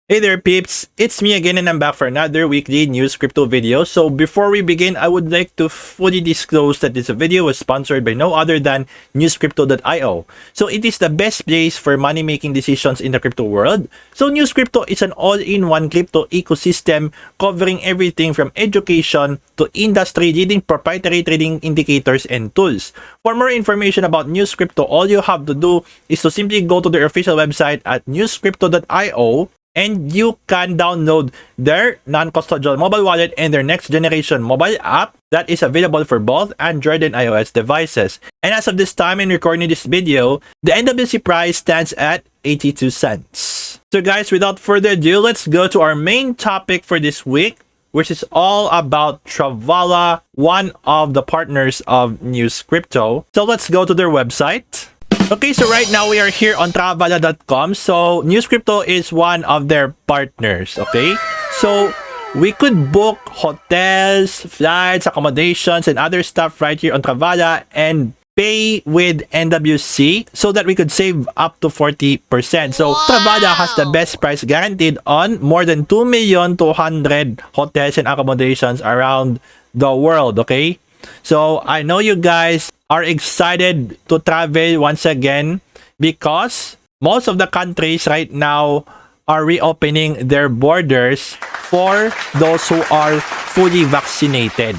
Hey there peeps, it's me again and I'm back for another weekly news crypto video. So before we begin, I would like to fully disclose that this video was sponsored by no other than newscrypto.io. So it is the best place for money making decisions in the crypto world. So Newscrypto is an all-in-one crypto ecosystem covering everything from education to industry leading proprietary trading indicators and tools. For more information about Newscrypto, all you have to do is to simply go to their official website at newscrypto.io. And you can download their non-custodial mobile wallet and their next generation mobile app that is available for both Android and iOS devices. And as of this time in recording this video, the NWC price stands at 82 cents. So guys, without further ado, let's go to our main topic for this week, which is all about Travala, one of the partners of Newscrypto. So let's go to their website. Okay, so right now we are here on Travala.com. So Newscrypto is one of their partners, okay? So we could book hotels, flights, accommodations, and other stuff right here on Travala and pay with NWC so that we could save up to 40%. So Travala has the best price guaranteed on more than 2,200,000 hotels and accommodations around the world, okay? So I know you guys are excited to travel once again because most of the countries right now are reopening their borders for those who are fully vaccinated.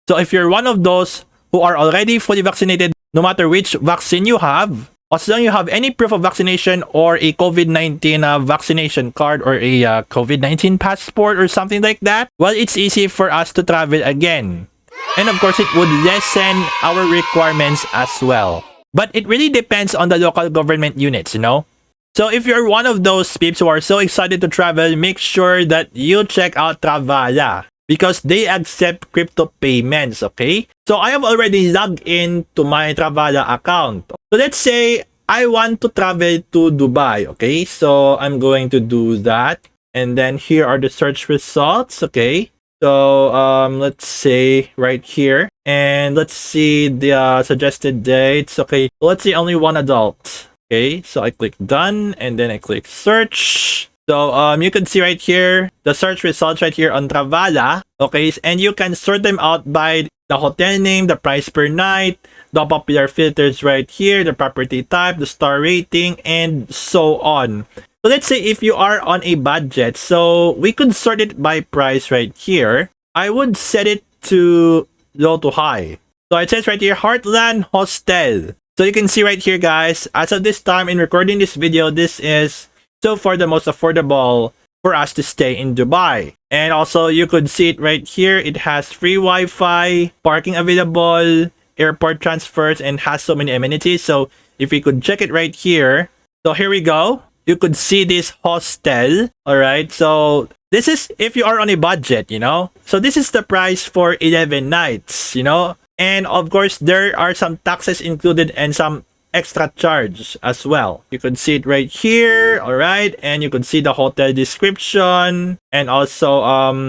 So if you're one of those who are already fully vaccinated, no matter which vaccine you have, as long as you have any proof of vaccination or a COVID-19 vaccination card or a COVID-19 passport or something like that, well, it's easy for us to travel again. And of course, it would lessen our requirements as well. But it really depends on the local government units, you know? So if you're one of those peeps who are so excited to travel, make sure that you check out Travala because they accept crypto payments, okay? So I have already logged in to my Travala account. So let's say I want to travel to Dubai, okay? So I'm going to do that. And then here are the search results, okay? So let's say right here, and let's see the suggested dates. Okay, let's see only one adult. Okay, so I click done and then I click search. So you can see right here the search results right here on Travala. Okay, and you can sort them out by the hotel name, the price per night, the popular filters right here, the property type, the star rating, and so on. So let's say if you are on a budget, so we could sort it by price right here. I would set it to low to high. So it says right here, Heartland Hostel. So you can see right here, guys, as of this time in recording this video, this is so far the most affordable for us to stay in Dubai. And also you could see it right here. It has free Wi-Fi, parking available, airport transfers, and has so many amenities. So if we could check it right here. So here we go. You could see this hostel. All right. So this is if you are on a budget, you know. So this is the price for 11 nights, you know. And of course, there are some taxes included and some extra charge as well. You could see it right here. All right. And you could see the hotel description and also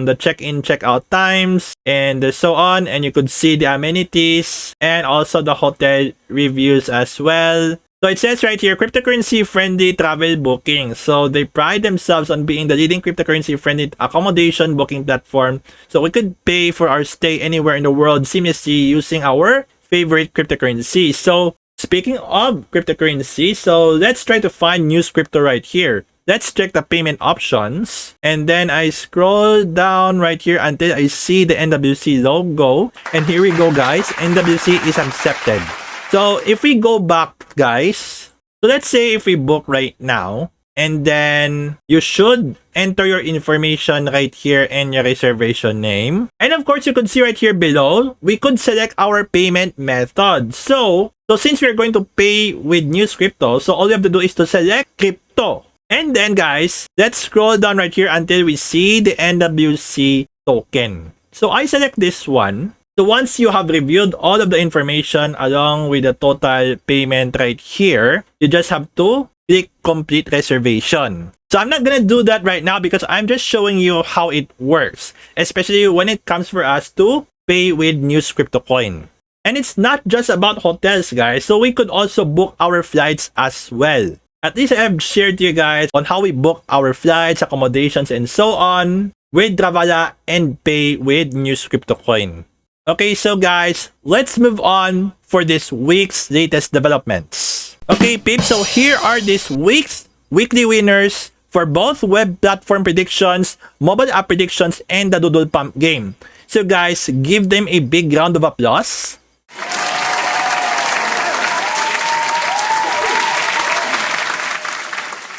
the check-in, check-out times and so on. And you could see the amenities and also the hotel reviews as well. So it says right here, cryptocurrency-friendly travel booking. So they pride themselves on being the leading cryptocurrency-friendly accommodation booking platform. So we could pay for our stay anywhere in the world seamlessly using our favorite cryptocurrency. So speaking of cryptocurrency, so let's try to find Newscrypto right here. Let's check the payment options. And then I scroll down right here until I see the NWC logo. And here we go, guys. NWC is accepted. So if we go back, guys, so let's say if we book right now, and then you should enter your information right here and your reservation name. And of course, you could see right here below, we could select our payment method. So since we're going to pay with Newscrypto, so all you have to do is to select crypto. And then, guys, let's scroll down right here until we see the NWC token. So I select this one. So once you have reviewed all of the information along with the total payment right here, you just have to click complete reservation. So I'm not gonna do that right now because I'm just showing you how it works, especially when it comes for us to pay with Newscrypto coin. And it's not just about hotels, guys. So we could also book our flights as well. At least I have shared to you guys on how we book our flights, accommodations, and so on with Travala and pay with Newscrypto coin. Okay, so guys, let's move on for this week's latest developments. Okay, peeps, so here are this week's weekly winners for both web platform predictions, mobile app predictions, and the Doodle Pump game. So guys, give them a big round of applause.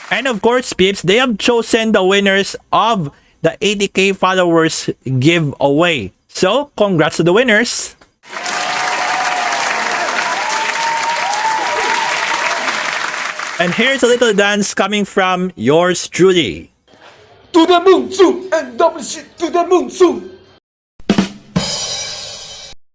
And of course, peeps, they have chosen the winners of the 80k followers giveaway. So, congrats to the winners! And here's a little dance coming from yours truly. To the moon soon, NWC, to the moon soon!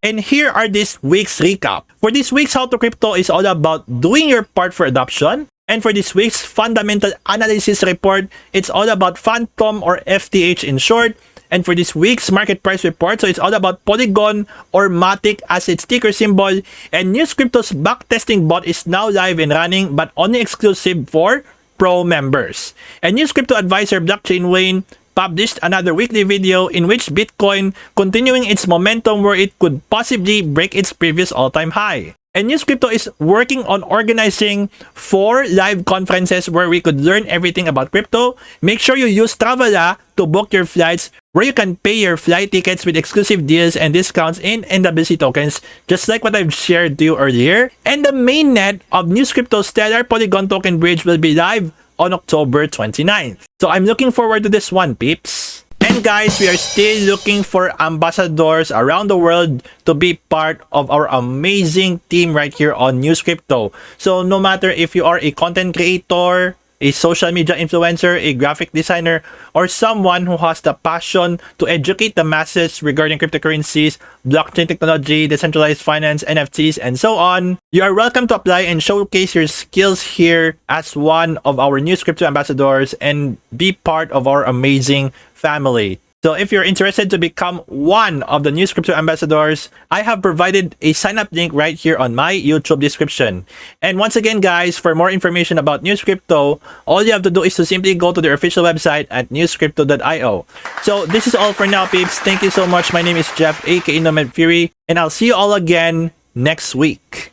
And here are this week's recap. For this week's How to Crypto is all about doing your part for adoption. And for this week's fundamental analysis report, it's all about Phantom or FTH in short. And for this week's market price report, so it's all about Polygon or MATIC as its ticker symbol. And Newscrypto's backtesting bot is now live and running, but only exclusive for Pro members. And Newscrypto advisor Blockchain Wayne published another weekly video in which Bitcoin continuing its momentum where it could possibly break its previous all-time high. And Newscrypto is working on organizing 4 live conferences where we could learn everything about crypto. Make sure you use Travala to book your flights where you can pay your flight tickets with exclusive deals and discounts in NWC tokens, just like what I've shared to you earlier. And the mainnet of Newscrypto's Stellar Polygon token bridge will be live on October 29th. So I'm looking forward to this one, peeps. And guys, we are still looking for ambassadors around the world to be part of our amazing team right here on Newscrypto. So no matter if you are a content creator, a social media influencer, a graphic designer, or someone who has the passion to educate the masses regarding cryptocurrencies, blockchain technology, decentralized finance, NFTs, and so on, you are welcome to apply and showcase your skills here as one of our Newscrypto ambassadors and be part of our amazing family. So if you're interested to become one of the Newscrypto ambassadors, I have provided a sign-up link right here on my YouTube description. And once again, guys, for more information about Newscrypto, all you have to do is to simply go to their official website at newscrypto.io. So this is all for now, peeps. Thank you so much. My name is Jeff, aka Nomad Fury, and I'll see you all again next week.